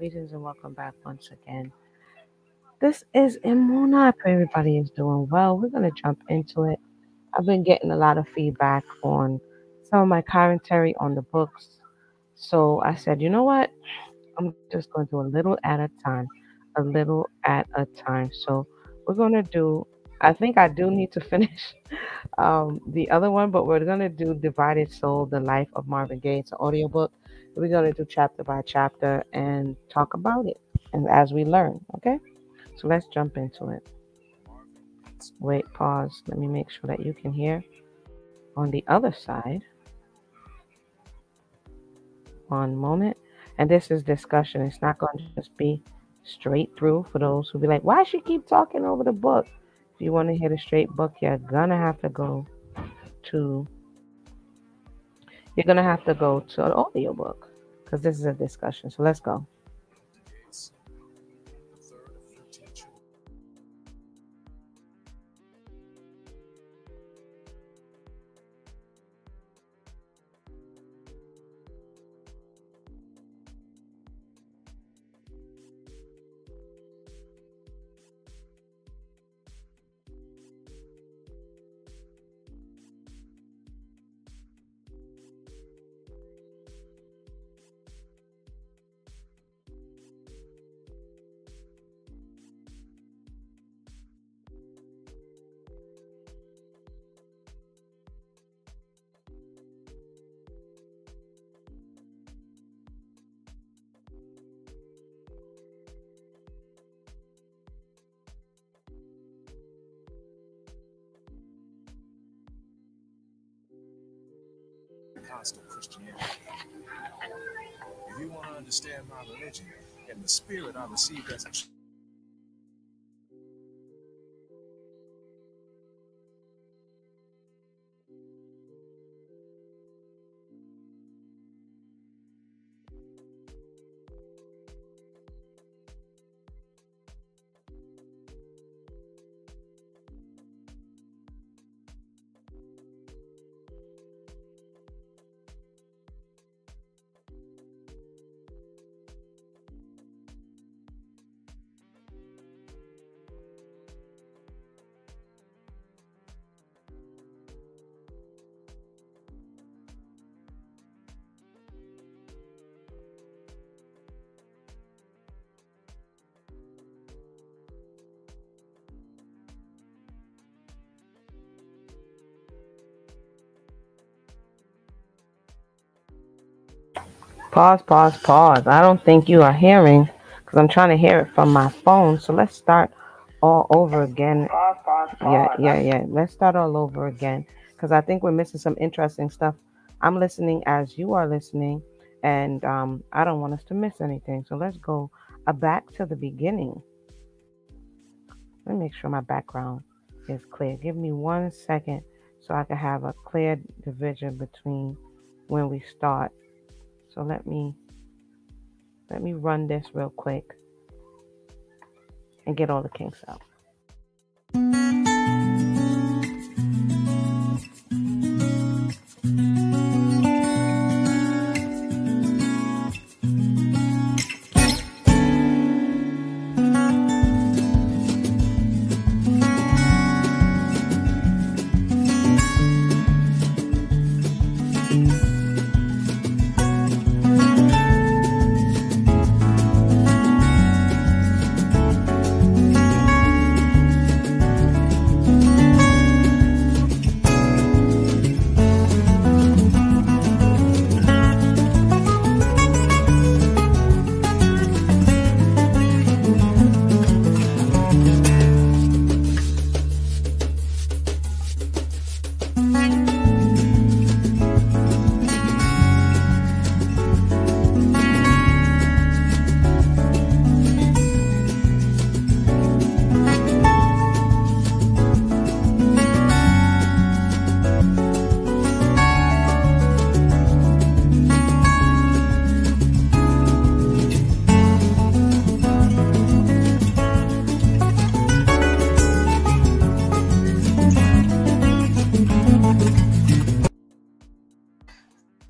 Greetings and welcome back once again. This is Imuna. I pray everybody is doing well. We're going to jump into it. I've been getting a lot of feedback on some of my commentary on the books. So I said, you know what? I'm just going to do a little at a time. A little at a time. So we're going to do, I think I do need to finish the other one, but we're going to do Divided Soul, The Life of Marvin Gaye. It's an audiobook. We're going to do chapter by chapter and talk about it and as we learn, okay? So let's jump into it. Wait, pause. Let me make sure that you can hear on the other side. One moment. And this is discussion. It's not going to just be straight through for those who be like, why she keep talking over the book? If you want to hear the straight book, you're going to have to go to an audiobook because this is a discussion. So let's go. Pentecostal Christianity. If you want to understand my religion and the spirit I received as a child, Pause. I don't think you are hearing because I'm trying to hear it from my phone. So let's start all over again. Yeah. Let's start all over again because I think we're missing some interesting stuff. I'm listening as you are listening, and I don't want us to miss anything. So let's go back to the beginning. Let me make sure my background is clear. Give me 1 second so I can have a clear division between when we start. So let me run this real quick and get all the kinks out.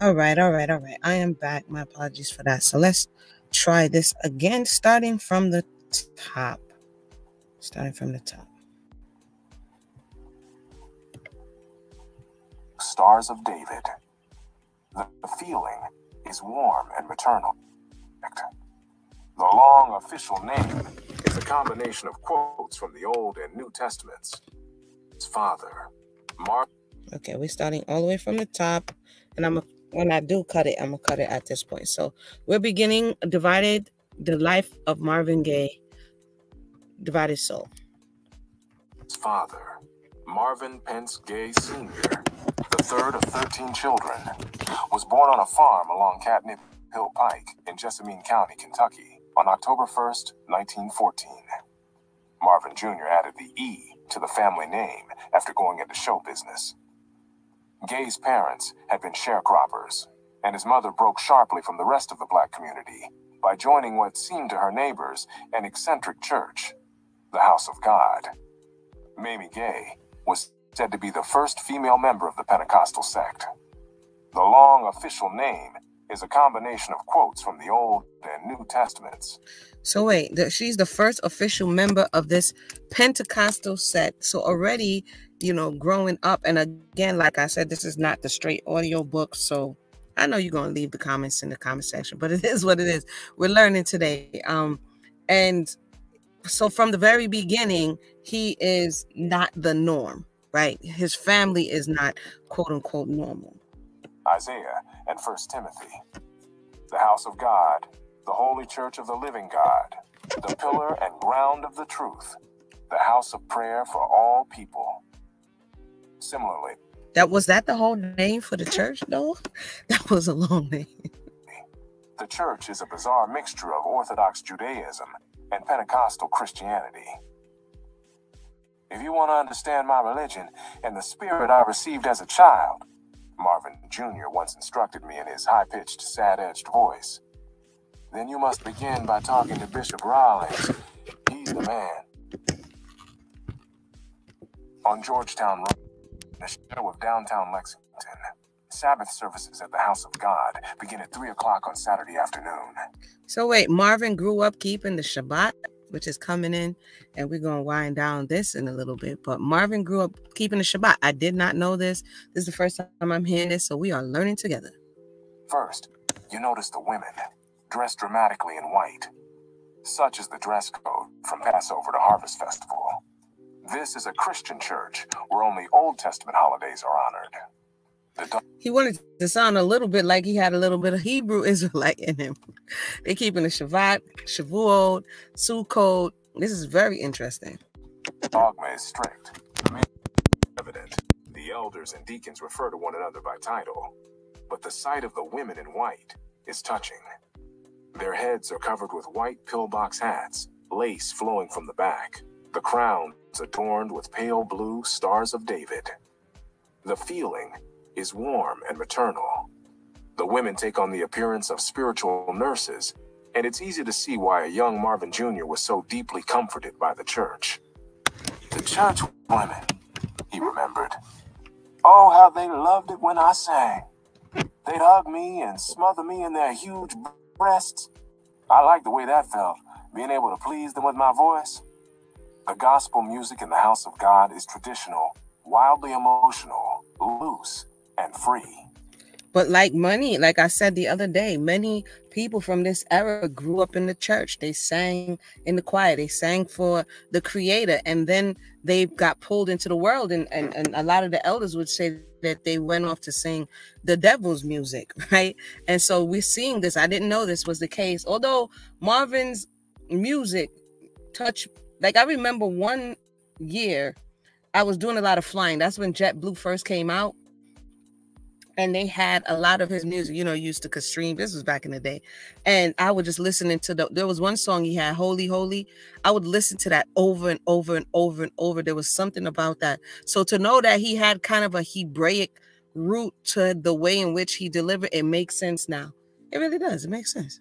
All right. I am back. My apologies for that. So let's try this again, starting from the top. Stars of David. The feeling is warm and maternal. The long official name is a combination of quotes from the Old and New Testaments. His father, Okay, we're starting all the way from the top, and when I do cut it, I'm gonna cut it at this point. So we're beginning Divided, the life of Marvin Gaye, Divided Soul. His father, Marvin Pence Gaye Sr., the third of 13 children, was born on a farm along Catnip Hill Pike in Jessamine County, Kentucky, on October 1st, 1914. Marvin Jr. added the E to the family name after going into show business. Gaye's parents had been sharecroppers, and his mother broke sharply from the rest of the black community by joining what seemed to her neighbors an eccentric church, the House of God. Mamie Gaye was said to be the first female member of the Pentecostal sect. The long official name is a combination of quotes from the Old and New Testaments. So wait, she's the first official member of this Pentecostal sect. So already, growing up, and again, like I said, this is not the straight audio book. So I know you're going to leave the comments in the comment section, but it is what it is. We're learning today. And so from the very beginning, he is not the norm, right? His family is not quote unquote normal. Isaiah and 1 Timothy. The house of God, the holy church of the living God, the pillar and ground of the truth, the house of prayer for all people. Similarly, was that the whole name for the church, though? That was a long name. The church is a bizarre mixture of Orthodox Judaism and Pentecostal Christianity. If you want to understand my religion and the spirit I received as a child, Marvin Jr. once instructed me in his high-pitched, sad-edged voice, then you must begin by talking to Bishop Rawlings. He's the man. On Georgetown Road, in the shadow of downtown Lexington, Sabbath services at the House of God begin at 3 o'clock on Saturday afternoon. So wait, Marvin grew up keeping the Shabbat, which is coming in, and we're going to wind down this in a little bit. But Marvin grew up keeping the Shabbat. I did not know this. This is the first time I'm hearing this, so we are learning together. First, you notice the women, dressed dramatically in white. Such is the dress code from Passover to Harvest Festival. This is a Christian church where only Old Testament holidays are honored. He wanted to sound a little bit like he had a little bit of Hebrew Israelite in him. They're keeping the Shabbat, Shavuot, Sukkot. This is very interesting. Dogma is strict. Evident. The elders and deacons refer to one another by title, but the sight of the women in white is touching. Their heads are covered with white pillbox hats, lace flowing from the back, the crowns adorned with pale blue stars of David. The feeling is warm and maternal. The women take on the appearance of spiritual nurses, and it's easy to see why a young Marvin Jr. was so deeply comforted by the church. The church women, he remembered. Oh, how they loved it when I sang. They'd hug me and smother me in their huge breasts. I liked the way that felt, being able to please them with my voice. The gospel music in the house of God is traditional, wildly emotional, loose, and free. But like I said the other day, many people from this era grew up in the church. They sang in the choir. They sang for the Creator. And then they got pulled into the world. And a lot of the elders would say that they went off to sing the devil's music, right? And so we're seeing this. I didn't know this was the case. Although Marvin's music touched, like I remember one year I was doing a lot of flying. That's when JetBlue first came out. And they had a lot of his music, used to stream. This was back in the day. And I would just listening to there was one song he had, Holy, Holy. I would listen to that over and over and over and over. There was something about that. So to know that he had kind of a Hebraic root to the way in which he delivered, it makes sense now. It really does. It makes sense.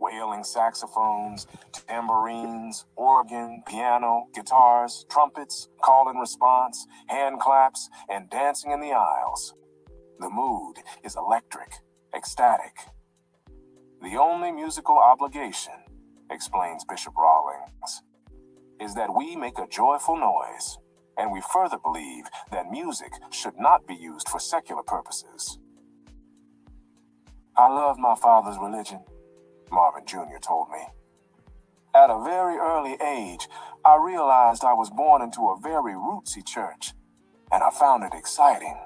Wailing saxophones, tambourines, organ, piano, guitars, trumpets, call and response, hand claps, and dancing in the aisles. The mood is electric, ecstatic. The only musical obligation, explains Bishop Rawlings, is that we make a joyful noise, and we further believe that music should not be used for secular purposes. I love my father's religion, Marvin Jr. told me. At a very early age, I realized I was born into a very rootsy church, and I found it exciting.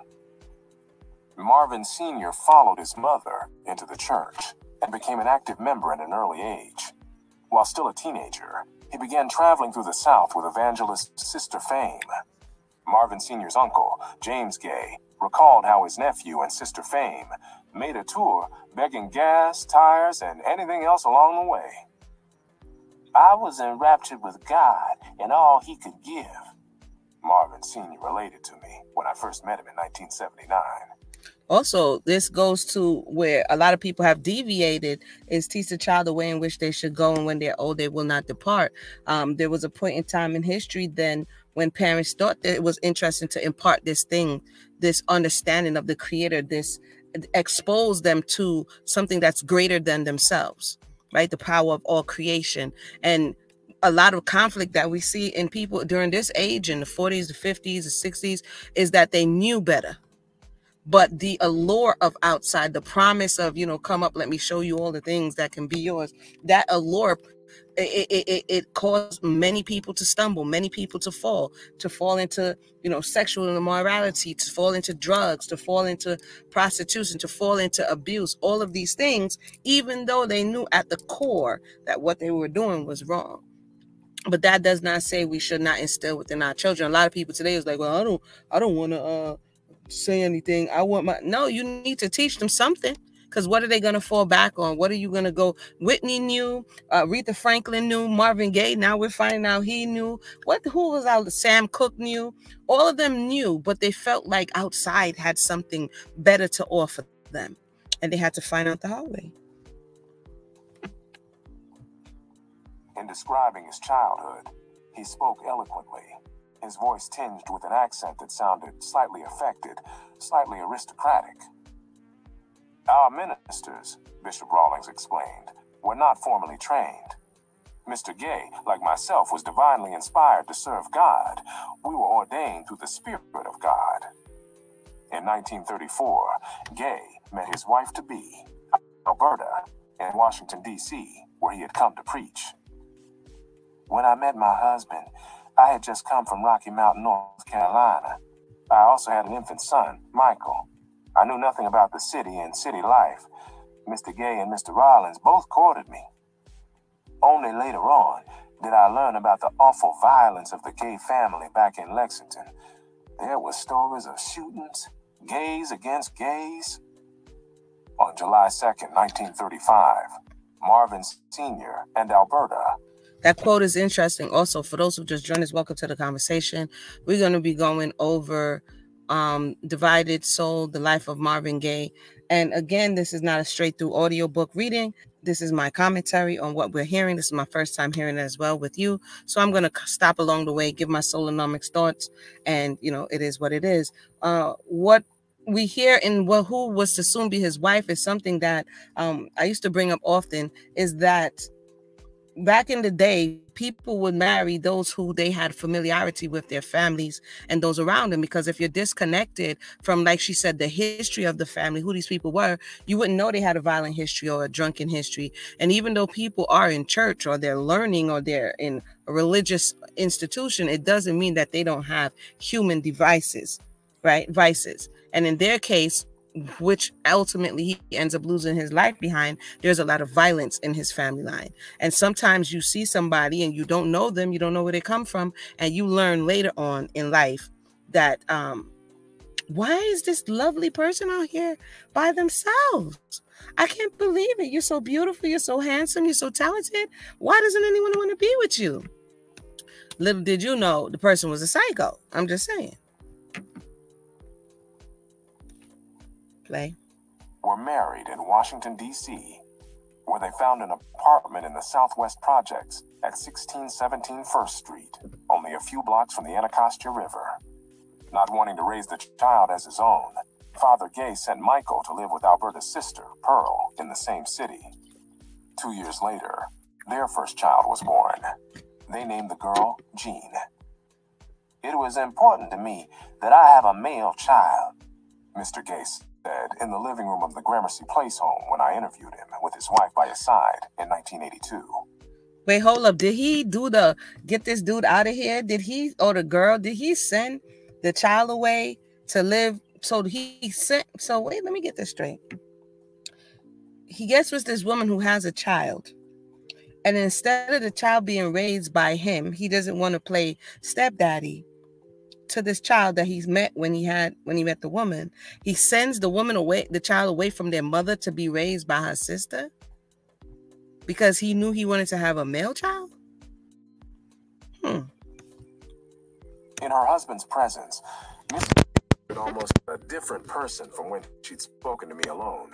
Marvin Sr. followed his mother into the church and became an active member at an early age. While still a teenager, he began traveling through the South with evangelist Sister Fame. Marvin Sr.'s uncle, James Gaye, recalled how his nephew and Sister Fame made a tour begging gas, tires, and anything else along the way. I was enraptured with God and all he could give, Marvin Sr. related to me when I first met him in 1979. Also, this goes to where a lot of people have deviated, is teach the child the way in which they should go, and when they're old, they will not depart. There was a point in time in history then when parents thought that it was interesting to impart this thing, this understanding of the Creator, this expose them to something that's greater than themselves, right? The power of all creation. And a lot of conflict that we see in people during this age, in the 40s, the 50s, the 60s, is that they knew better. But the allure of outside, the promise of, come up, let me show you all the things that can be yours, that allure, it caused many people to stumble, many people to fall into, sexual immorality, to fall into drugs, to fall into prostitution, to fall into abuse, all of these things, even though they knew at the core that what they were doing was wrong. But that does not say we should not instill within our children. A lot of people today is like, well, I don't want to say anything. No, you need to teach them something. Because what are they going to fall back on? What are you going to go? Whitney knew, Aretha Franklin knew, Marvin Gaye, now we're finding out he knew. Who was out? Sam Cooke knew. All of them knew, but they felt like outside had something better to offer them. And they had to find out the hard way. In describing his childhood, he spoke eloquently, his voice tinged with an accent that sounded slightly affected, slightly aristocratic. Our ministers, Bishop Rawlings explained, were not formally trained. Mr. Gaye, like myself, was divinely inspired to serve God. We were ordained through the Spirit of God. In 1934, Gaye met his wife-to-be, Alberta, in Washington, D.C., where he had come to preach. When I met my husband, I had just come from Rocky Mountain, North Carolina. I also had an infant son, Michael. I knew nothing about the city and city life. Mr. Gaye and Mr. Rawlings both courted me. Only later on did I learn about the awful violence of the Gaye family back in Lexington. There were stories of shootings, gays against gays. On July 2nd, 1935, Marvin Sr. and Alberta. That quote is interesting. Also, for those who just joined us, welcome to the conversation. We're going to be going over Divided Soul, the life of Marvin Gaye. And again, this is not a straight through audiobook reading. This is my commentary on what we're hearing. This is my first time hearing it as well with you. So I'm going to stop along the way, give my solonomics thoughts. And, it is what it is. What we hear in who was to soon be his wife is something that I used to bring up often, is that back in the day, people would marry those who they had familiarity with, their families and those around them. Because if you're disconnected from, like she said, the history of the family, who these people were, you wouldn't know they had a violent history or a drunken history. And even though people are in church or they're learning or they're in a religious institution, it doesn't mean that they don't have human devices, right? Vices. And in their case, which ultimately he ends up losing his life behind, there's a lot of violence in his family line. And sometimes you see somebody and you don't know them, you don't know where they come from, and you learn later on in life that why is this lovely person out here by themselves? I can't believe it. You're so beautiful, you're so handsome, you're so talented. Why doesn't anyone want to be with you? Little did you know the person was a psycho. I'm just saying. Play. Were married in Washington, D.C., where they found an apartment in the Southwest Projects at 1617 First Street, only a few blocks from the Anacostia River. Not wanting to raise the child as his own, Father Gaye sent Michael to live with Alberta's sister, Pearl, in the same city. 2 years later, their first child was born. They named the girl Jean. "It was important to me that I have a male child," Mr. Gaye said in the living room of the Gramercy Place home when I interviewed him with his wife by his side in 1982. Wait, hold up. Did he do the get this dude out of here? Did he, or the girl, did he send the child away to live? So he sent, so wait, let me get this straight. He gets with this woman who has a child. And instead of the child being raised by him, he doesn't want to play stepdaddy to this child that he's met when he met the woman. He sends the woman away, the child away from their mother to be raised by her sister because he knew he wanted to have a male child. In her husband's presence, Miss was almost a different person from when she'd spoken to me alone.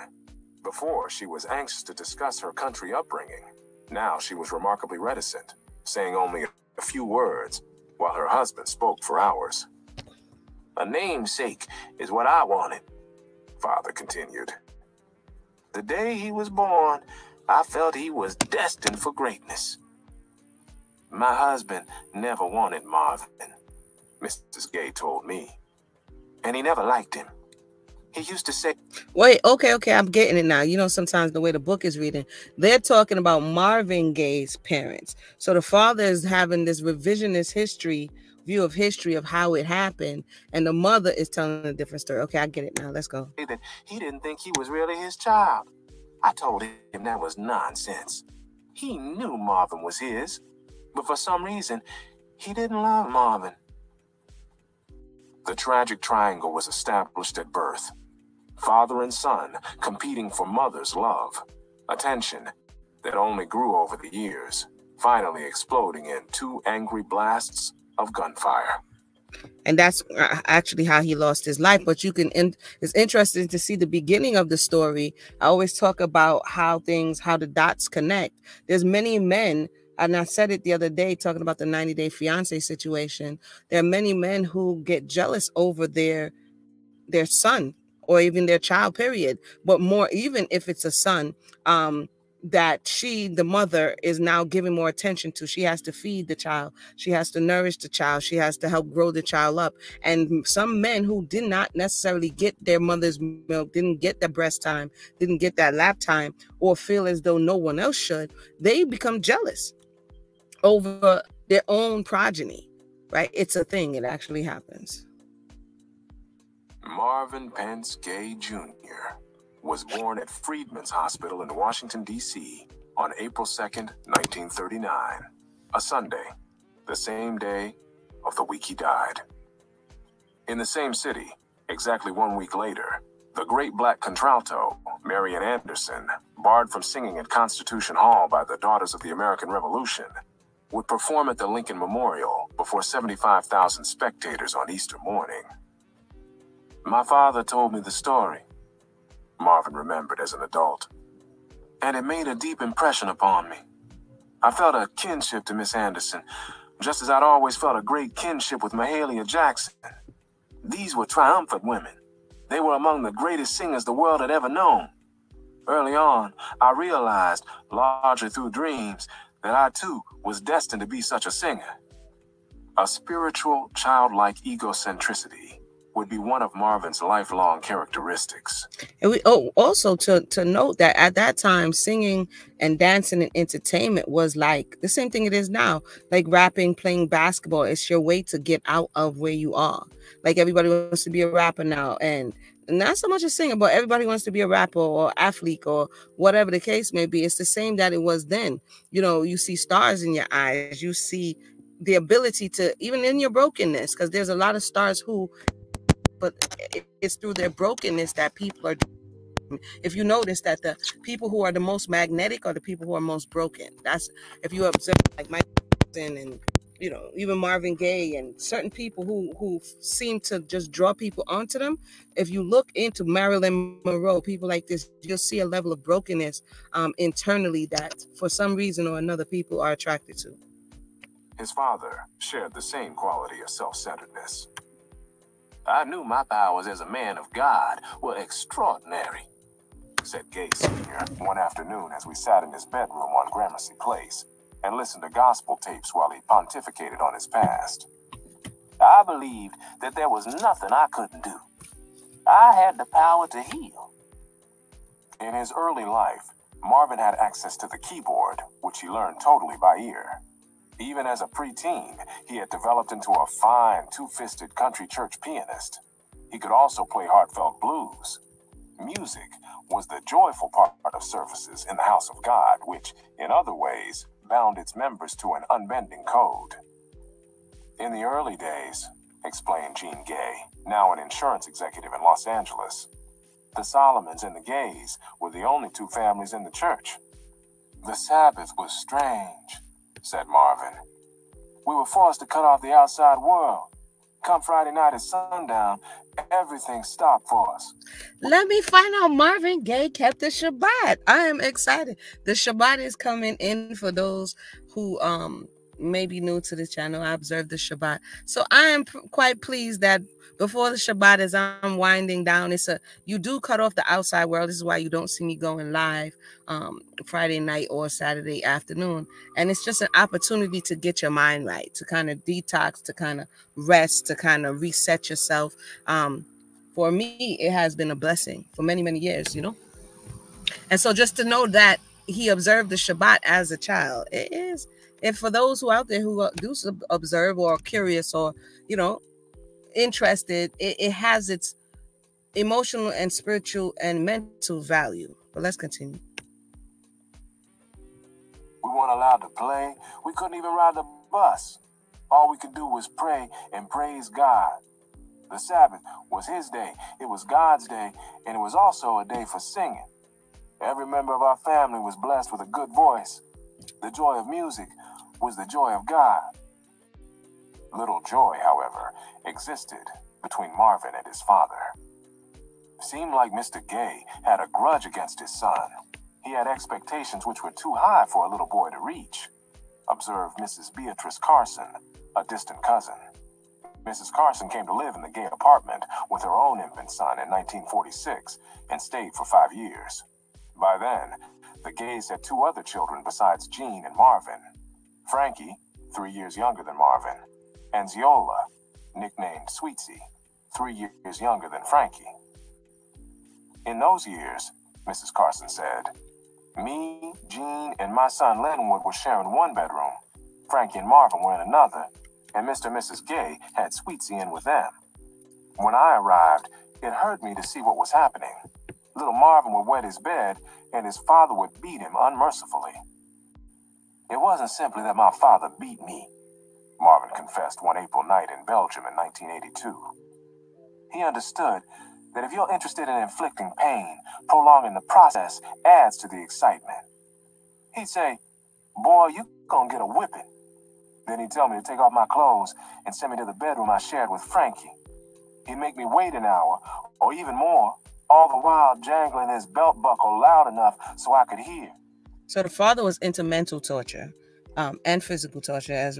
Before, she was anxious to discuss her country upbringing. Now she was remarkably reticent, saying only a few words, while her husband spoke for hours. "A namesake is what I wanted," Father continued. "The day he was born, I felt he was destined for greatness. My husband never wanted Marvin," Mrs. Gaye told me. "And he never liked him. He used to say..." Wait, okay, I'm getting it now. You know, sometimes the way the book is reading, they're talking about Marvin Gaye's parents. So the father is having this revisionist view of history of how it happened, and the mother is telling a different story. Okay, I get it now. Let's go. "That he didn't think he was really his child. I told him that was nonsense. He knew Marvin was his, but for some reason, he didn't love Marvin." The tragic triangle was established at birth. Father and son competing for mother's love, a tension that only grew over the years, finally exploding in 2 angry blasts of gunfire. And that's actually how he lost his life. But it's interesting to see the beginning of the story. I always talk about how the dots connect. There's many men, and I said it the other day, talking about the 90-day fiance situation. There are many men who get jealous over their son or even their child, period. But more, even if it's a son, that the mother is now giving more attention to. She has to feed the child. She has to nourish the child. She has to help grow the child up. And some men who did not necessarily get their mother's milk, didn't get the breast time, didn't get that lap time, or feel as though no one else should, they become jealous over their own progeny, right? It's a thing. It actually happens. Marvin Pence Gaye Jr. was born at Freedman's Hospital in Washington, D.C. on April 2nd, 1939, a Sunday, the same day of the week he died. In the same city, exactly 1 week later, the great black contralto, Marian Anderson, barred from singing at Constitution Hall by the Daughters of the American Revolution, would perform at the Lincoln Memorial before 75,000 spectators on Easter morning. "My father told me the story," Marvin remembered as an adult, "and it made a deep impression upon me. I felt a kinship to Miss Anderson, just as I'd always felt a great kinship with Mahalia Jackson. These were triumphant women. They were among the greatest singers the world had ever known. Early on, I realized, largely through dreams, that I too was destined to be such a singer." A spiritual, childlike egocentricity would be one of Marvin's lifelong characteristics. And we also to note that at that time, singing and dancing and entertainment was like the same thing it is now. Like rapping, playing basketball, it's your way to get out of where you are. Like everybody wants to be a rapper now, and not so much a singer, but everybody wants to be a rapper or athlete or whatever the case may be. It's the same that it was then. You know, you see stars in your eyes. You see the ability to, even in your brokenness, because there's a lot of stars who, but it's through their brokenness that people are. If you notice that the people who are the most magnetic are the people who are most broken. That's, if you observe, like Mike and, you know, even Marvin Gaye and certain people who seem to just draw people onto them. If you look into Marilyn Monroe, people like this, you'll see a level of brokenness internally that for some reason or another people are attracted to. His father shared the same quality of self-centeredness. "I knew my powers as a man of God were extraordinary. said Gaye Sr. one afternoon as we sat in his bedroom on Gramercy Place and listened to gospel tapes while he pontificated on his past. I believed that there was nothing I couldn't do. I had the power to heal. In his early life, Marvin had access to the keyboard, which he learned totally by ear. Even as a preteen, he had developed into a fine, two-fisted country church pianist. He could also play heartfelt blues. Music was the joyful part of services in the house of God, which, in other ways, bound its members to an unbending code. In the early days, explained Gene Gaye, now an insurance executive in Los Angeles, the Solomons and the Gays were the only two families in the church. The Sabbath was strange, said Marvin. We were forced to cut off the outside world. Come Friday night at sundown, everything stopped for us. Let me find out Marvin Gaye kept the Shabbat. I am excited. The Shabbat is coming in for those who may be new to the channel. I observed the Shabbat. So I am quite pleased that before the Shabbat, as I'm winding down, you do cut off the outside world. This is why you don't see me going live Friday night or Saturday afternoon. And it's just an opportunity to get your mind right, to kind of detox, to kind of rest, to kind of reset yourself. For me, it has been a blessing for many, many years, you know. And so just to know that he observed the Shabbat as a child, it is. And for those who out there who do observe or are curious or, you know, interested, it has its emotional and spiritual and mental value. But let's continue. We weren't allowed to play. We couldn't even ride the bus. All we could do was pray and praise God. The Sabbath was his day. It was God's day, and it was also a day for singing. Every member of our family was blessed with a good voice. The joy of music was the joy of God. Little joy, however, existed between Marvin and his father. It seemed like Mr. Gaye had a grudge against his son. He had expectations which were too high for a little boy to reach, observed Mrs. Beatrice Carson, a distant cousin. Mrs. Carson came to live in the Gaye apartment with her own infant son in 1946 and stayed for 5 years. By then, the Gays had 2 other children besides Jean and Marvin. Frankie, 3 years younger than Marvin, and Ziola, nicknamed Sweetsy, 3 years younger than Frankie. In those years, Mrs. Carson said, me, Jean, and my son Linwood were sharing one bedroom. Frankie and Marvin were in another, and Mr. and Mrs. Gaye had Sweetsy in with them. When I arrived, it hurt me to see what was happening. Little Marvin would wet his bed, and his father would beat him unmercifully. It wasn't simply that my father beat me, Marvin confessed one April night in Belgium in 1982. He understood that if you're interested in inflicting pain, prolonging the process adds to the excitement. He'd say, boy, you gonna get a whipping. Then he'd tell me to take off my clothes and send me to the bedroom I shared with Frankie. He'd make me wait an hour, or even more, all the while jangling his belt buckle loud enough so I could hear. So the father was into mental torture and physical torture, as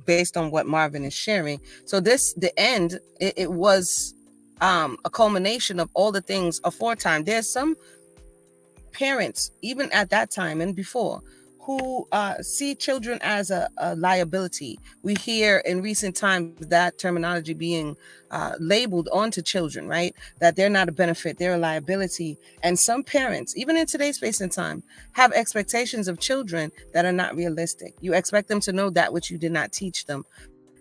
based on what Marvin is sharing. So it was a culmination of all the things aforetime. There's some parents, even at that time and before, who see children as a liability. We hear in recent times that terminology being labeled onto children, right? That they're not a benefit, they're a liability. And some parents, even in today's space and time, have expectations of children that are not realistic. You expect them to know that which you did not teach them.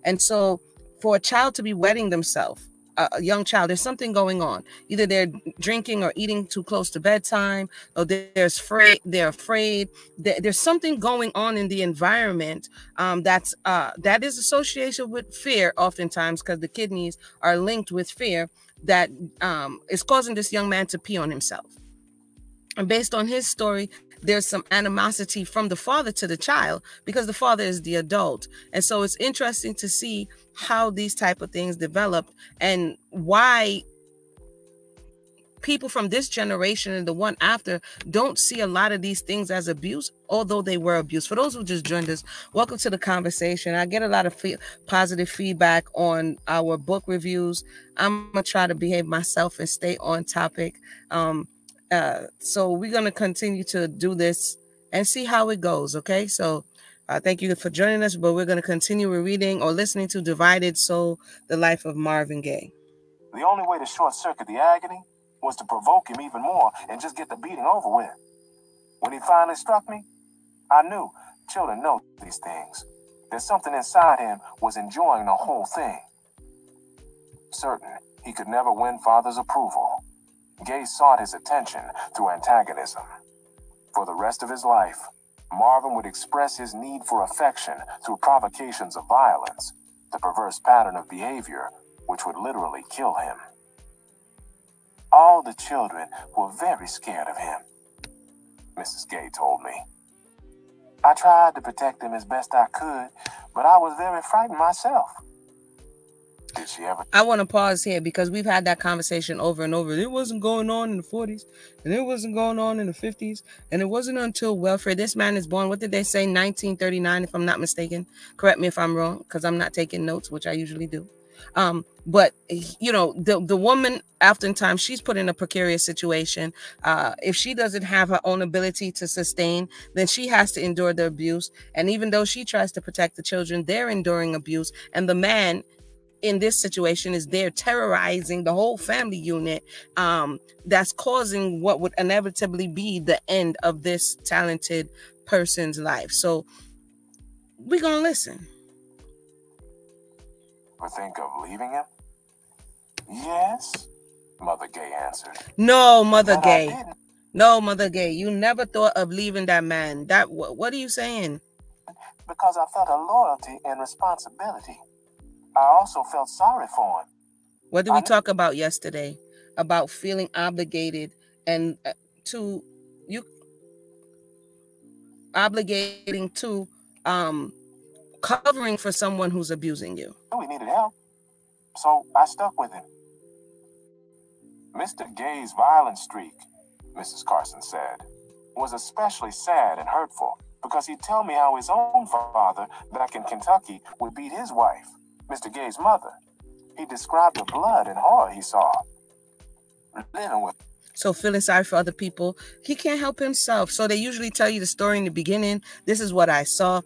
And so for a child to be wetting themselves, a young child, there's something going on. Either they're drinking or eating too close to bedtime, or they're afraid. There's something going on in the environment that is associated with fear, oftentimes, because the kidneys are linked with fear, that is causing this young man to pee on himself. And based on his story, there's some animosity from the father to the child because the father is the adult. And so it's interesting to see how these type of things developed and why people from this generation and the one after don't see a lot of these things as abuse, although they were abuse. For those who just joined us, welcome to the conversation. I get a lot of positive feedback on our book reviews. I'm going to try to behave myself and stay on topic. So we're going to continue to do this and see how it goes. Okay. So thank you for joining us, but we're going to continue reading or listening to Divided Soul, the life of Marvin Gaye. The only way to short circuit the agony was to provoke him even more and just get the beating over with. When he finally struck me, I knew children know these things. That something inside him was enjoying the whole thing. Certain he could never win Father's approval, Gaye sought his attention through antagonism. For the rest of his life, Marvin would express his need for affection through provocations of violence, the perverse pattern of behavior which would literally kill him. All the children were very scared of him, Mrs. Gaye told me. I tried to protect him as best I could, but I was very frightened myself. Did she ever? I want to pause here because we've had that conversation over and over. It wasn't going on in the 40s, and it wasn't going on in the 50s, and it wasn't until welfare. This man is born, what did they say, 1939, if I'm not mistaken? Correct me if I'm wrong, because I'm not taking notes, which I usually do. But you know, the woman, oftentimes she's put in a precarious situation. If she doesn't have her own ability to sustain, then she has to endure the abuse. And even though she tries to protect the children, they're enduring abuse. And the man in this situation is there terrorizing the whole family unit. That's causing what would inevitably be the end of this talented person's life. So we're gonna listen. Or think of leaving him? Yes, Mother Gaye answered. No, Mother Gaye. No, Mother Gaye. You never thought of leaving that man. What are you saying? Because I felt a loyalty and responsibility. I also felt sorry for him. What did we talk about yesterday? About feeling obligated and obligating to covering for someone who's abusing you. We needed help, so I stuck with him. Mr. Gaye's violent streak, Mrs. Carson said, was especially sad and hurtful because he'd tell me how his own father back in Kentucky would beat his wife, Mr. Gaye's mother. He described the blood and horror he saw. Living with. So feeling sorry for other people, he can't help himself. So they usually tell you the story in the beginning. This is what I saw.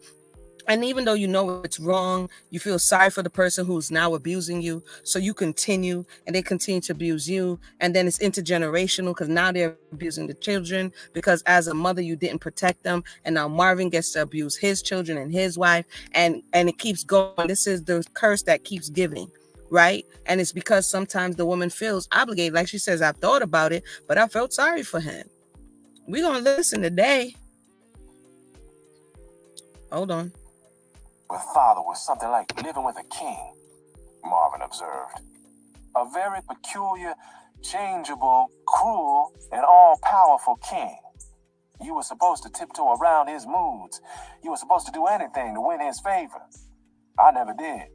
And even though you know it's wrong, you feel sorry for the person who's now abusing you. So you continue and they continue to abuse you. And then it's intergenerational because now they're abusing the children because as a mother, you didn't protect them. And now Marvin gets to abuse his children and his wife. And it keeps going. This is the curse that keeps giving. Right. And it's because sometimes the woman feels obligated. Like she says, I've thought about it, but I felt sorry for him. We're going to listen today. Hold on. With father was something like living with a king, Marvin observed. A very peculiar, changeable, cruel, and all-powerful king. You were supposed to tiptoe around his moods. You were supposed to do anything to win his favor. I never did.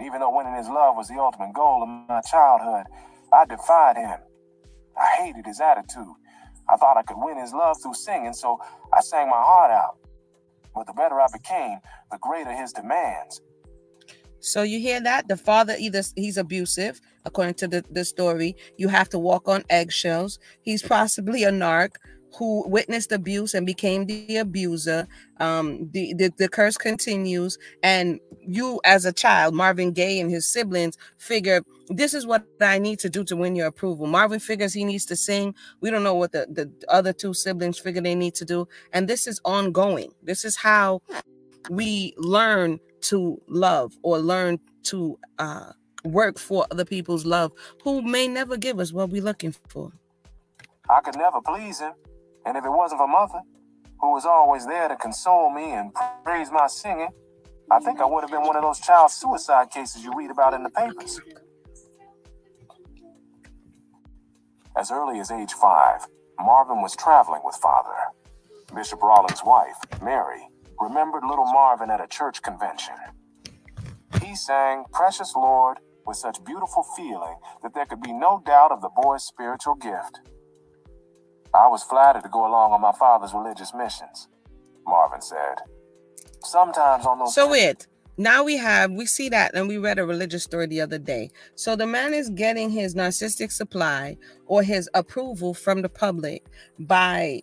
Even though winning his love was the ultimate goal of my childhood, I defied him. I hated his attitude. I thought I could win his love through singing, so I sang my heart out. But the better I became, the greater his demands. So you hear that? The father, either he's abusive, according to the story. You have to walk on eggshells. He's possibly a narc who witnessed abuse and became the abuser. The curse continues. And you as a child, Marvin Gaye and his siblings figure, this is what I need to do to win your approval. Marvin figures he needs to sing. We don't know what the other two siblings figure they need to do. And this is ongoing. This is how we learn to love or learn to work for other people's love who may never give us what we're looking for. I could never please him. And if it wasn't for Mother, who was always there to console me and praise my singing, I think I would have been one of those child suicide cases you read about in the papers. As early as age 5, Marvin was traveling with Father. Bishop Rawlings' wife, Mary, remembered little Marvin at a church convention. He sang Precious Lord with such beautiful feeling that there could be no doubt of the boy's spiritual gift. I was flattered to go along on my father's religious missions, Marvin said. Sometimes on those... So wait, now we see that, and we read a religious story the other day. So the man is getting his narcissistic supply or his approval from the public by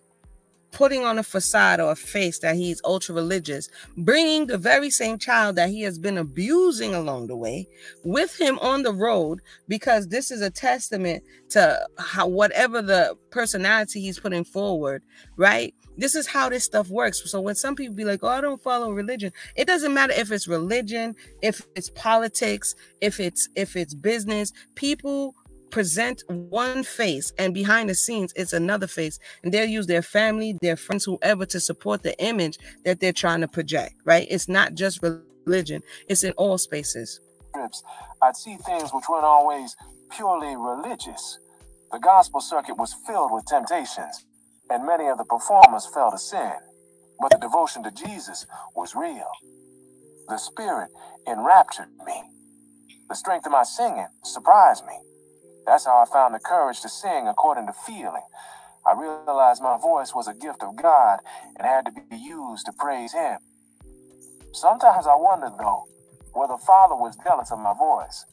putting on a facade or a face that he's ultra religious, bringing the very same child that he has been abusing along the way with him on the road, because this is a testament to how, whatever the personality he's putting forward, right? This is how this stuff works. So when some people be like, oh, I don't follow religion, it doesn't matter if it's religion, if it's politics, if it's business. People present one face, and behind the scenes it's another face, and they'll use their family, their friends, whoever, to support the image that they're trying to project, right? It's not just religion, it's in all spaces. I'd see things which weren't always purely religious. The gospel circuit was filled with temptations, and many of the performers fell to sin, but the devotion to Jesus was real. The Spirit enraptured me. The strength of my singing surprised me. That's how I found the courage to sing according to feeling. I realized my voice was a gift of God and had to be used to praise Him. Sometimes I wondered, though, whether Father was jealous of my voice.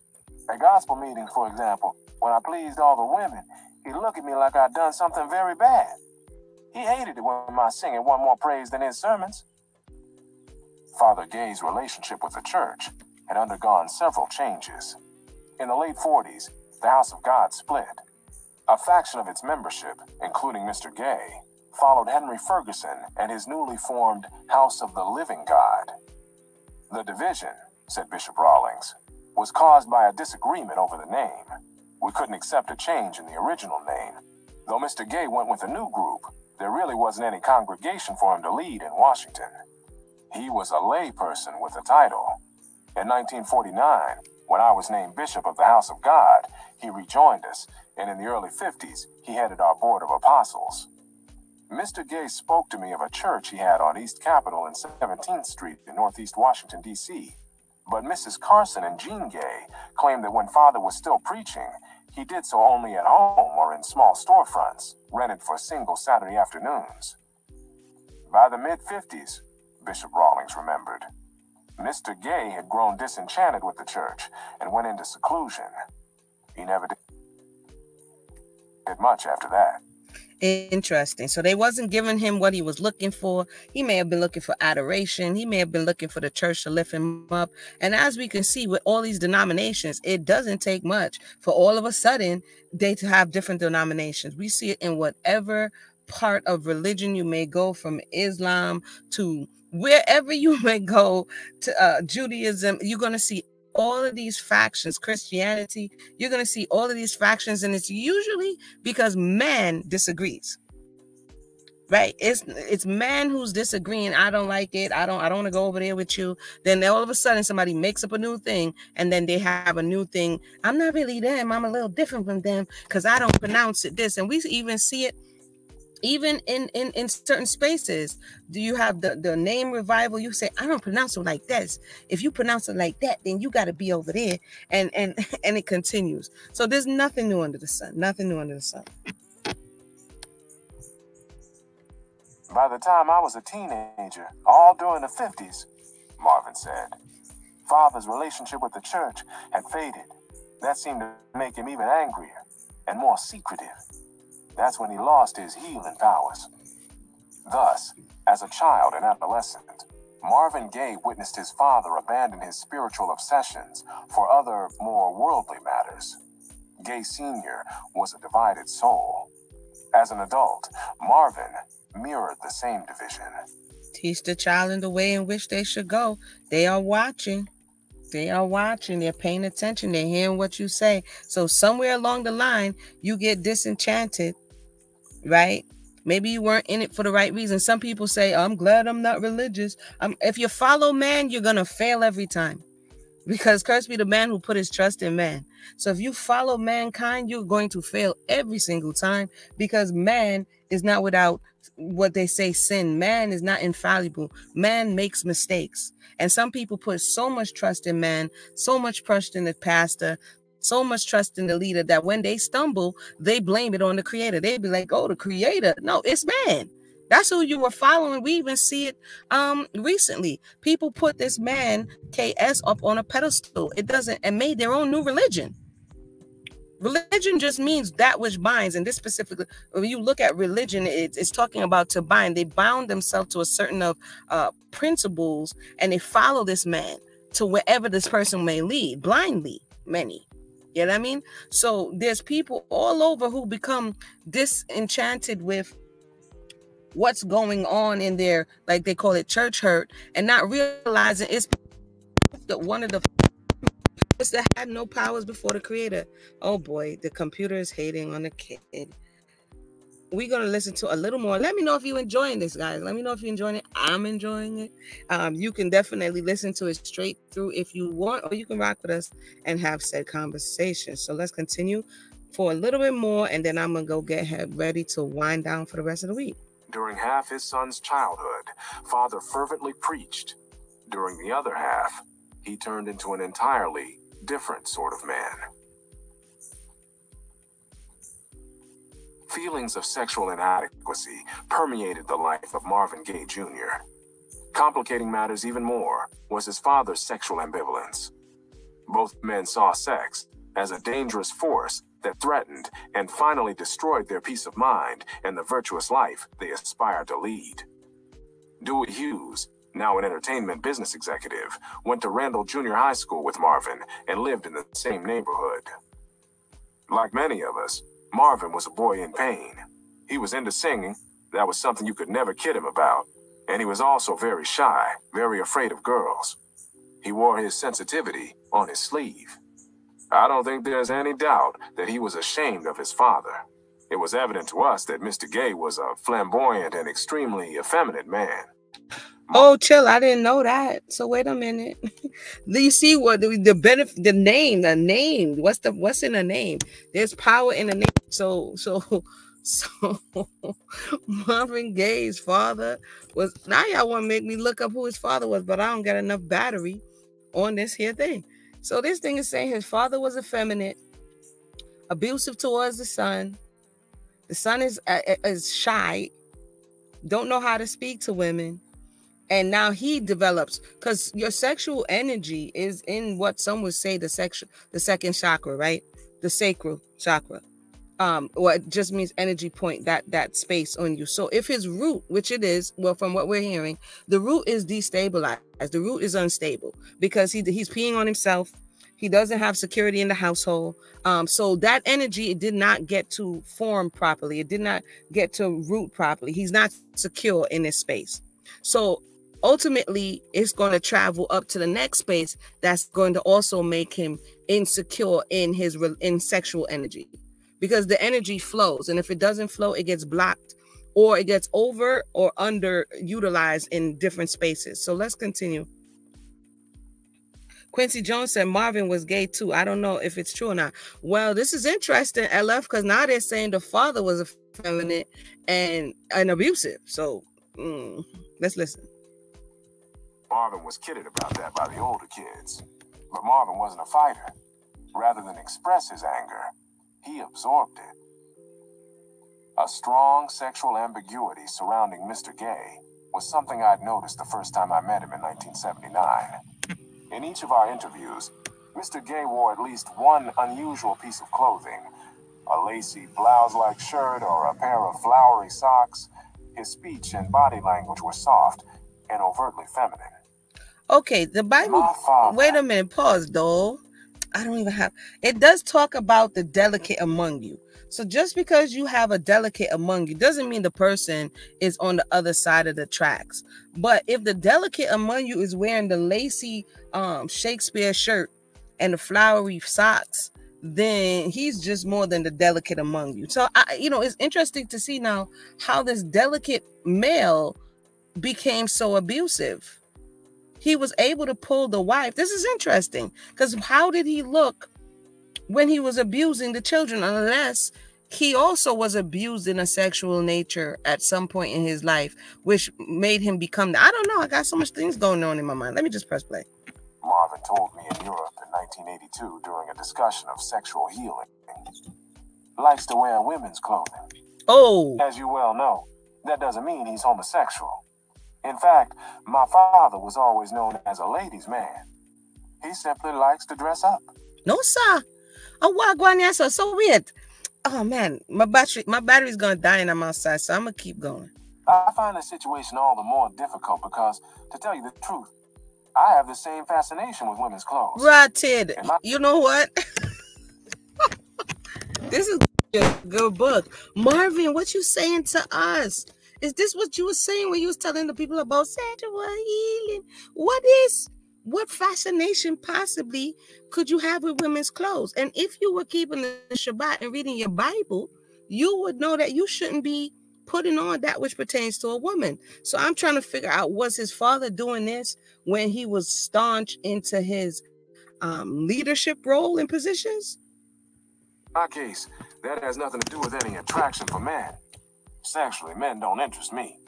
At gospel meetings, for example, when I pleased all the women, He'd look at me like I'd done something very bad. He hated it when my singing won more praise than his sermons. Father Gaye's relationship with the church had undergone several changes. In the late 40s, the House of God split. A faction of its membership, including Mr. Gaye, followed Henry Ferguson and his newly formed House of the Living God. The division, said Bishop Rawlings, was caused by a disagreement over the name. We couldn't accept a change in the original name. Though Mr. Gaye went with a new group, there really wasn't any congregation for him to lead in Washington. He was a lay person with a title. In 1949, when I was named Bishop of the House of God, he rejoined us, and in the early 50s, he headed our Board of Apostles. Mr. Gaye spoke to me of a church he had on East Capitol and 17th Street in Northeast Washington, D.C. But Mrs. Carson and Jean Gaye claimed that when Father was still preaching, he did so only at home or in small storefronts, rented for single Saturday afternoons. By the mid-50s, Bishop Rawlings remembered, Mr. Gaye had grown disenchanted with the church and went into seclusion. He never did much after that. Interesting. So they wasn't giving him what he was looking for. He may have been looking for adoration. He may have been looking for the church to lift him up. And as we can see with all these denominations, it doesn't take much for all of a sudden they to have different denominations. We see it in whatever part of religion you may go, from Islam to wherever you may go, to Judaism. You're going to see all of these factions. Christianity, you're going to see all of these factions, and it's usually because man disagrees, right? It's man who's disagreeing. I don't like it. I don't want to go over there with you. Then all of a sudden somebody makes up a new thing, and then they have a new thing. I'm not really them. I'm a little different from them because I don't pronounce it this. And we even see it even in certain spaces. Do you have the name revival? You say, I don't pronounce it like this. If you pronounce it like that, then you got to be over there. And it continues. So there's nothing new under the sun. Nothing new under the sun. By the time I was a teenager, all during the 50s, Marvin said, Father's relationship with the church had faded. That seemed to make him even angrier and more secretive. That's when he lost his healing powers. Thus, as a child and adolescent, Marvin Gaye witnessed his father abandon his spiritual obsessions for other, more worldly matters. Gaye Sr. was a divided soul. As an adult, Marvin mirrored the same division. Teach the child in the way in which they should go. They are watching. They are watching. They're paying attention. They're hearing what you say. So somewhere along the line, you get disenchanted, right? Maybe you weren't in it for the right reason. Some people say, I'm glad I'm not religious. If you follow man, you're going to fail every time. Because cursed be the man who put his trust in man. So if you follow mankind, you're going to fail every single time, because man is not without what they say sin. Man is not infallible. Man makes mistakes. And some people put so much trust in man, so much trust in the pastor, so much trust in the leader, that when they stumble, they blame it on the creator. They'd be like, oh, the creator. No, it's man. That's who you were following. We even see it recently. People put this man KS up on a pedestal. It doesn't, and made their own new religion. Religion just means that which binds, and this specifically, when you look at religion, it's talking about to bind. They bound themselves to a certain of principles, and they follow this man to wherever this person may lead, blindly, many. You know what I mean? So there's people all over who become disenchanted with what's going on in their, like they call it, church hurt, and not realizing it's one of the that had no powers before the creator. Oh boy, the computer is hating on the kid. We're going to listen to a little more. Let me know if you're enjoying this, guys. Let me know if you're enjoying it. I'm enjoying it. You can definitely listen to it straight through if you want, or you can rock with us and have said conversation. So let's continue for a little bit more, and then I'm going to go get ready to wind down for the rest of the week. During half his son's childhood, father fervently preached. During the other half, he turned into an entirely different sort of man. Feelings of sexual inadequacy permeated the life of Marvin Gaye Jr. Complicating matters even more was his father's sexual ambivalence. Both men saw sex as a dangerous force that threatened and finally destroyed their peace of mind and the virtuous life they aspired to lead. Dewey Hughes, now an entertainment business executive, went to Randall Junior High School with Marvin and lived in the same neighborhood. Like many of us, Marvin was a boy in pain. He was into singing. That was something you could never kid him about. And he was also very shy, very afraid of girls. He wore his sensitivity on his sleeve. I don't think there's any doubt that he was ashamed of his father. It was evident to us that Mr. Gaye was a flamboyant and extremely effeminate man. Oh, chill! I didn't know that. So wait a minute. Do you see what the benefit? The name. What's in a name? There's power in the name. So Marvin Gaye's father was. Now y'all want to make me look up who his father was, but I don't get enough battery on this here thing. So this thing is saying his father was effeminate, abusive towards the son. The son is shy, don't know how to speak to women. And now he develops, because your sexual energy is in what some would say the second chakra, right? The sacral chakra. What just means energy point, that space on you. So if his root, which it is, well, from what we're hearing, the root is destabilized. The root is unstable because he's peeing on himself. He doesn't have security in the household. So that energy, it did not get to form properly. It did not get to root properly. He's not secure in this space. So ultimately, it's going to travel up to the next space that's going to also make him insecure in sexual energy, because the energy flows, and if it doesn't flow, it gets blocked, or it gets over or underutilized in different spaces. So let's continue. Quincy Jones said Marvin was gay too. I don't know if it's true or not. Well, this is interesting, LF, because now they're saying the father was effeminate and abusive. So let's listen. Marvin was kidded about that by the older kids. But Marvin wasn't a fighter. Rather than express his anger, he absorbed it. A strong sexual ambiguity surrounding Mr. Gaye was something I'd noticed the first time I met him in 1979. In each of our interviews, Mr. Gaye wore at least one unusual piece of clothing, a lacy blouse-like shirt or a pair of flowery socks. His speech and body language were soft and overtly feminine. Okay, the Bible. Wait a minute, pause, though. I don't even have. It does talk about the delicate among you. So just because you have a delicate among you doesn't mean the person is on the other side of the tracks. But if the delicate among you is wearing the lacy Shakespeare shirt and the flowery socks, then he's just more than the delicate among you. So it's interesting to see now how this delicate male became so abusive. He was able to pull the wife. This is interesting, because how did he look when he was abusing the children, unless he also was abused in a sexual nature at some point in his life, which made him become, I don't know. I got so much things going on in my mind. Let me just press play. Marvin told me in Europe in 1982 during a discussion of sexual healing. Likes to wear women's clothing. Oh. As you well know, That doesn't mean he's homosexual. In fact, my father was always known as a ladies' man. He simply likes to dress up. No, sir. Oh, wow, so weird. Oh man, my battery's gonna die and I'm outside, so I'm gonna keep going. I find the situation all the more difficult because, to tell you the truth, I have the same fascination with women's clothes. Rotted. You know what? This is a good book. Marvin, what you saying to us? Is this what you were saying when you was telling the people about sexual healing? What fascination possibly could you have with women's clothes? And if you were keeping the Shabbat and reading your Bible, you would know that you shouldn't be putting on that which pertains to a woman. So I'm trying to figure out, was his father doing this when he was staunch into his leadership role and positions? In my case, that has nothing to do with any attraction for men. Sexually, men don't interest me.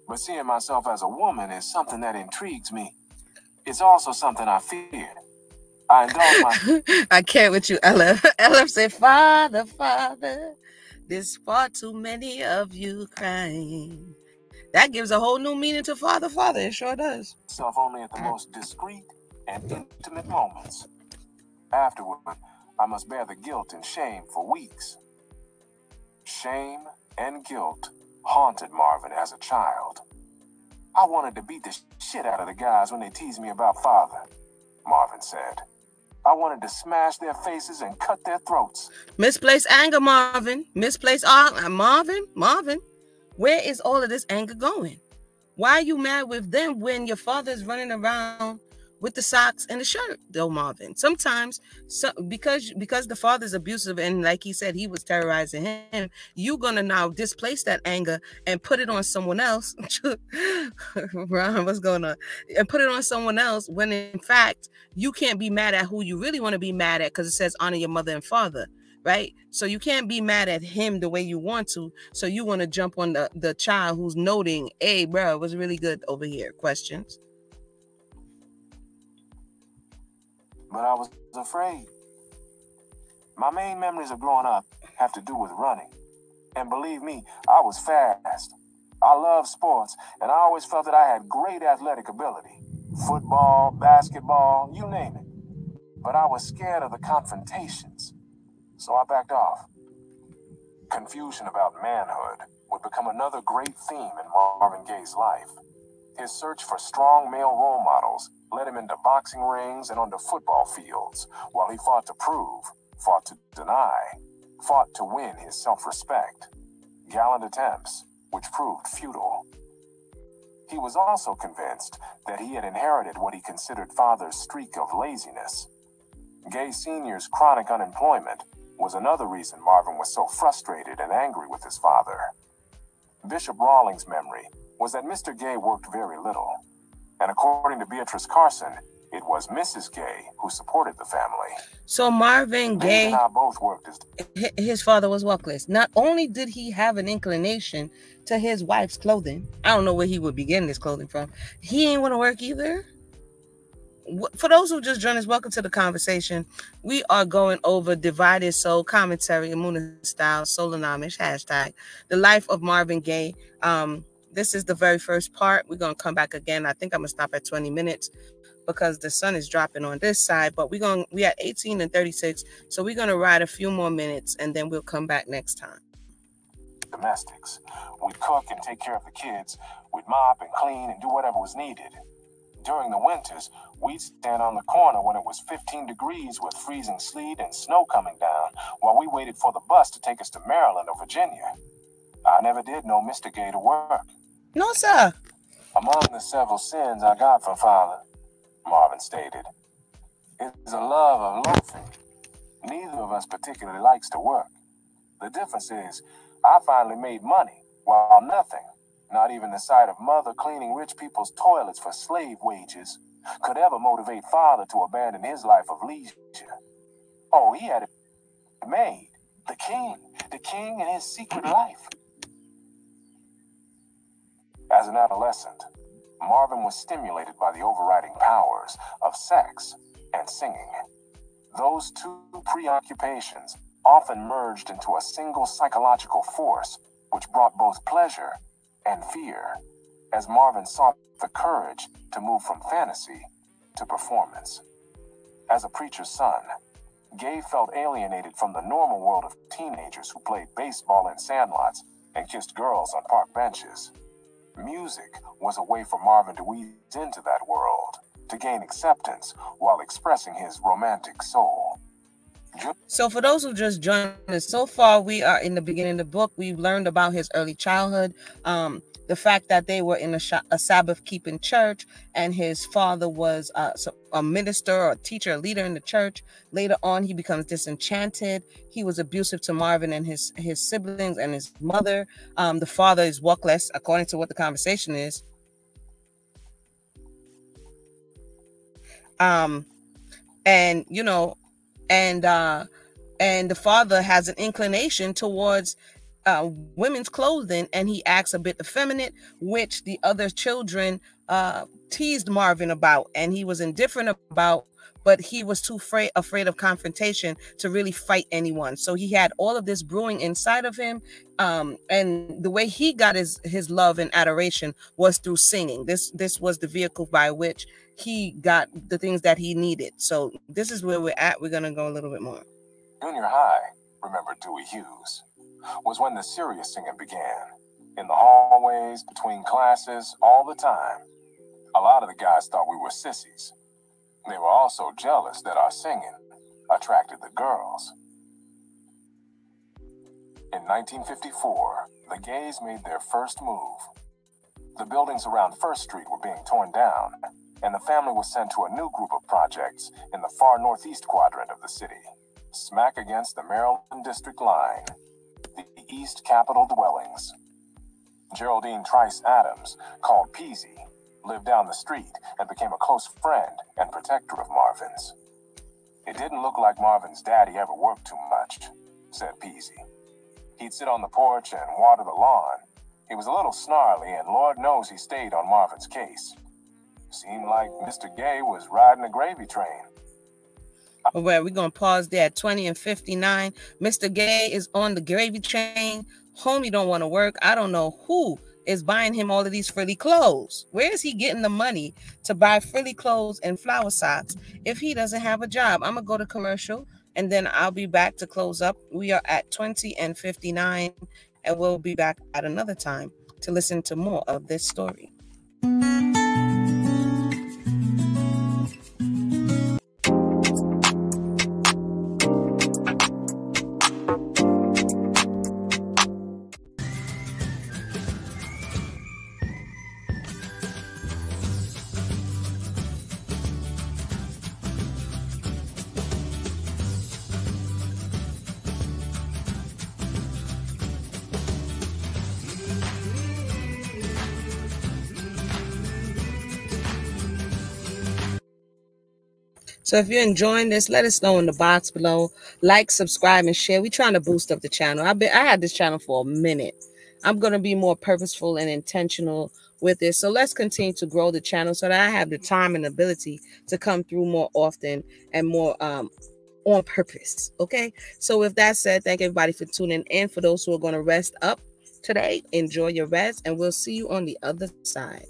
But seeing myself as a woman is something that intrigues me. It's also something I fear. I indulge my... I can't with you, Ella. Ella said, Father, Father, there's far too many of you crying. That gives a whole new meaning to Father, Father. It sure does. Self only at the most discreet and intimate moments. Afterward, I must bear the guilt and shame for weeks. Shame and guilt haunted Marvin as a child. I wanted to beat the shit out of the guys when they teased me about father, Marvin said. I wanted to smash their faces and cut their throats. Misplaced anger, Marvin. Misplaced Marvin. Where is all of this anger going? Why are you mad with them when your father's running around with the socks and the shirt, though, Marvin? Sometimes, because the father's abusive and, like he said, he was terrorizing him, you're going to now displace that anger and put it on someone else. Ron, what's going on? And put it on someone else when, in fact, you can't be mad at who you really want to be mad at, because it says honor your mother and father, right? So you can't be mad at him the way you want to. So you want to jump on the child who's noting, hey, bro, it was really good over here. Questions? But I was afraid. My main memories of growing up have to do with running. And believe me, I was fast. I love sports, and I always felt that I had great athletic ability. Football, basketball, you name it. But I was scared of the confrontations, so I backed off. Confusion about manhood would become another great theme in Marvin Gaye's life. His search for strong male role models led him into boxing rings and onto football fields, while he fought to prove, fought to deny, fought to win his self-respect. Gallant attempts, which proved futile. He was also convinced that he had inherited what he considered father's streak of laziness. Gaye Sr.'s chronic unemployment was another reason Marvin was so frustrated and angry with his father. Bishop Rawlings' memory was that Mr. Gaye worked very little. And according to Beatrice Carson, it was Mrs. Gaye who supported the family. So Marvin Gaye, and I both worked as... his father was workless. Not only did he have an inclination to his wife's clothing, I don't know where he would be getting his clothing from. He ain't want to work either. For those who just joined us, welcome to the conversation. We are going over Divided Soul Commentary, Amuna Style, Solonomish, hashtag, the life of Marvin Gaye. This is the very first part. We're going to come back again. I think I'm going to stop at 20 minutes because the sun is dropping on this side, but we at 18 and 36. So we're going to ride a few more minutes and then we'll come back next time. Domestics. We'd cook and take care of the kids. We'd mop and clean and do whatever was needed. During the winters, we'd stand on the corner when it was 15 degrees with freezing sleet and snow coming down while we waited for the bus to take us to Maryland or Virginia. I never did know Mr. Gaye to work. No, sir. Among the several sins I got from father, Marvin stated, is a love of loafing. Neither of us particularly likes to work. The difference is, I finally made money, while nothing, not even the sight of mother cleaning rich people's toilets for slave wages, could ever motivate father to abandon his life of leisure. Oh, he had it made. The king and his secret life. As an adolescent, Marvin was stimulated by the overriding powers of sex and singing. Those two preoccupations often merged into a single psychological force, which brought both pleasure and fear, as Marvin sought the courage to move from fantasy to performance. As a preacher's son, Gaye felt alienated from the normal world of teenagers who played baseball in sandlots and kissed girls on park benches. Music was a way for Marvin to ease into that world, to gain acceptance while expressing his romantic soul. So for those who just joined us, so far we are in the beginning of the book. We've learned about his early childhood, the fact that they were in a Sabbath-keeping church, and his father was a minister or a teacher, a leader in the church. Later on, he becomes disenchanted. He was abusive to Marvin and his siblings and his mother. The father is walkless, according to what the conversation is. And you know, and the father has an inclination towards women's clothing, and he acts a bit effeminate, which the other children teased Marvin about, and he was indifferent about, but he was too afraid of confrontation to really fight anyone. So he had all of this brewing inside of him, and the way he got his love and adoration was through singing. This was the vehicle by which he got the things that he needed. So this is where we're at. We're going to go a little bit more. Junior high, remember Dewey Hughes, was when the serious singing began. In the hallways, between classes, all the time. A lot of the guys thought we were sissies. They were also jealous that our singing attracted the girls. In 1954, the Gays made their first move. The buildings around First Street were being torn down, and the family was sent to a new group of projects in the far northeast quadrant of the city, smack against the Maryland District line, the East Capitol dwellings. Geraldine Trice Adams, called Peasy, lived down the street and became a close friend and protector of Marvin's. It didn't look like Marvin's daddy ever worked too much, said Peasy. He'd sit on the porch and water the lawn. He was a little snarly, and Lord knows he stayed on Marvin's case. Seemed like Mr. Gaye was riding a gravy train. Well, we're going to pause there at 20 and 59. Mr. Gaye is on the gravy train. Homie don't want to work. I don't know who is buying him all of these frilly clothes. Where is he getting the money to buy frilly clothes and flower socks if he doesn't have a job? I'm going to go to commercial, and then I'll be back to close up. We are at 20 and 59, and we'll be back at another time to listen to more of this story. So if you're enjoying this, let us know in the box below. Like, subscribe, and share. We're trying to boost up the channel. I had this channel for a minute. I'm going to be more purposeful and intentional with this. So let's continue to grow the channel so that I have the time and ability to come through more often and more on purpose. Okay. So with that said, thank everybody for tuning in. For those who are going to rest up today, enjoy your rest, and we'll see you on the other side.